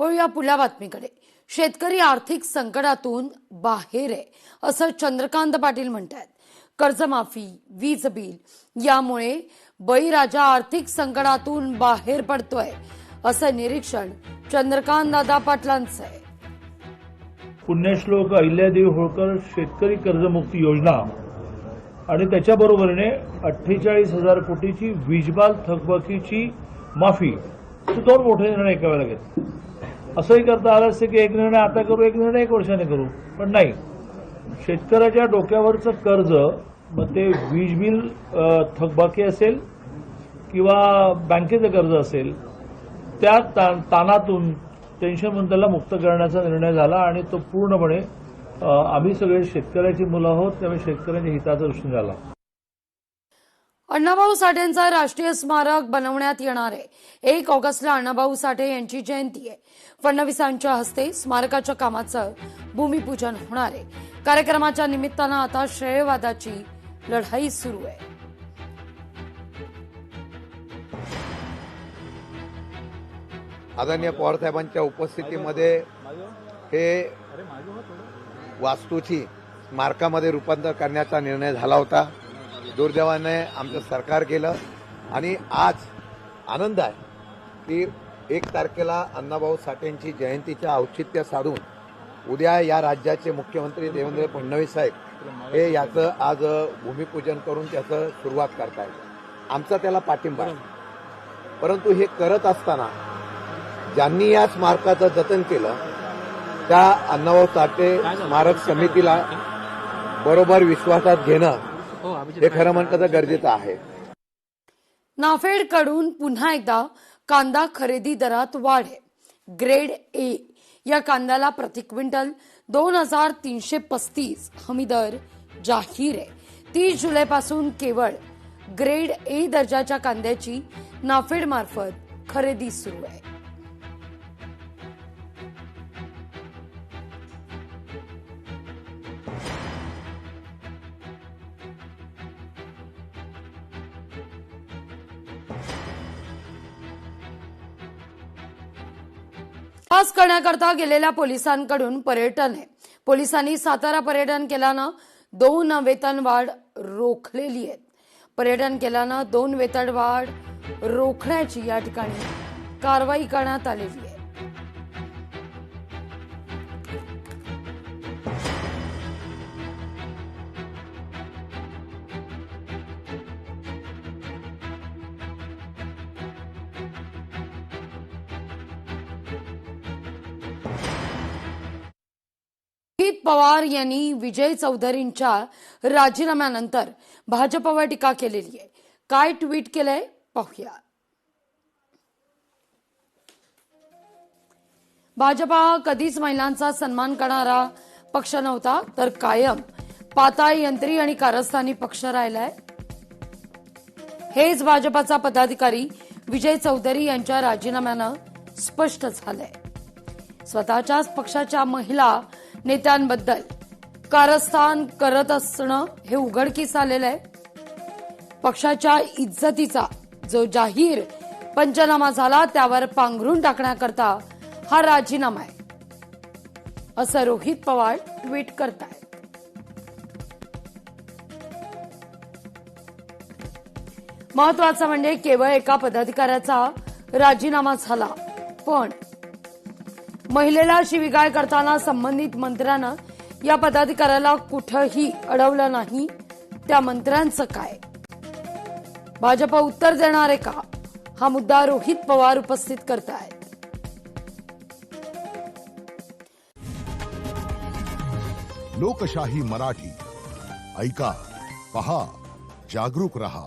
वळूया पुढल्या बातमीकडे। शेतकरी आर्थिक संकटातून बाहेर आहे असं चंद्रकांत पाटील म्हणतात। कर्जमाफी, वीज बिल यामुळे बळीराजा आर्थिक संकटातून बाहेर पडतोय असं निरीक्षण चंद्रकांत दादा पाटलांचं आहे। पुण्यश्लोक अहिल्यादेवी होळकर शेतकरी कर्जमुक्ती योजना आणि त्याच्याबरोबरीने 48,000 कोटीची वीजबाल थकबाकीची माफी, दोन मोठे निर्णय एका वेळेला घेतले। असंही करता आलं असतं की एक निर्णय आता करू, एक निर्णय 1 वर्षाने करू, पण नाही। शेतकऱ्याच्या डोक्यावरचं कर्ज, मग ते वीज बिल थकबाकी असेल किंवा बँकेचं कर्ज असेल, त्या ताणातून टेन्शनमधून त्याला मुक्त करण्याचा निर्णय झाला आणि तो पूर्णपणे आम्ही सगळे शेतकऱ्याची मुलं आहोत, त्यामुळे शेतकऱ्यांच्या हिताचा दृष्टीने झाला। अण्णाभाऊ साठेंचा राष्ट्रीय स्मारक बनवण्यात येणार आहे। 1 ऑगस्टला अण्णाभाऊ साठे यांची जयंती आहे। फडणवीसांच्या हस्ते स्मारकाच्या कामाचं भूमिपूजन होणार आहे। कार्यक्रमाच्या निमित्तानं आता श्रेयवादाची लढाई सुरू आहे। आदरणीय पवारसाहेबांच्या उपस्थितीमध्ये हे वास्तूची स्मारकामध्ये रूपांतर करण्याचा निर्णय झाला होता। दुर्दैवाने आमचं सरकार केलं आणि आज आनंद आहे की 1 तारखेला अण्णाभाऊ साठेंची जयंतीच्या औचित्य साधून उद्या या राज्याचे मुख्यमंत्री देवेंद्र फडणवीस साहेब हे याचं आज भूमिपूजन करून त्याचं सुरुवात करतायत। आमचा त्याला पाठिंबा आहे, परंतु हे करत असताना ज्यांनी या स्मारकाचं जतन केलं त्या अण्णाभाऊ साठे स्मारक समितीला बरोबर विश्वासात घेणं हे खरं म्हटलं तर गरजेचं आहे। नाफेडकडून पुन्हा एकदा कांदा खरेदी दरात वाढ आहे। ग्रेड ए या कांद्याला प्रति क्विंटल 2,335 हमी दर जाहीर आहे। 30 जुलैपासून केवळ ग्रेड ए दर्जाच्या कांद्याची नाफेड मार्फत खरेदी सुरू आहे। पास करण्याकरता गेलेल्या पोलिसांकडून पर्यटन आहे। पोलिसांनी सातारा पर्यटन केल्यानं 2 वेतनवाढ रोखलेली आहे। पर्यटन केल्यानं 2 वेतनवाढ रोखण्याची या ठिकाणी कारवाई करण्यात आलेली आहे। रोहित पवार यांनी विजय चौधरींच्या राजीनाम्यानंतर भाजपवर टीका केलेली आहे। काय ट्विट केलंय पाहूया। भाजपा कधीच महिलांचा सन्मान करणारा पक्ष नव्हता, तर कायम पाताळ यंत्री आणि कारस्थानी पक्ष राहिलाय। हेच भाजपाचा पदाधिकारी विजय चौधरी यांच्या राजीनाम्यानं स्पष्ट झालंय। स्वतःच्याच पक्षाच्या महिला नेत्यांबद्दल कारस्थान करत असणं हे उघडकीस आलेलं आहे। पक्षाच्या इज्जतीचा जो जाहीर पंचनामा झाला त्यावर पांघरून टाकण्याकरता हा राजीनामा आहे, असं रोहित पवार ट्विट करतायत। महत्वाचं म्हणजे केवळ एका पदाधिकाऱ्याचा राजीनामा झाला, पण महिलेला शिवीगाळ करताना संबंधित मंत्र्यानं या पदाधिकाऱ्याला कुठंही अडवलं नाही। त्या मंत्र्यांचं काय? भाजप उत्तर देणार आहे का? हा मुद्दा रोहित पवार उपस्थित करतायत। लोकशाही मराठी ऐका, पहा, जागरूक रहा।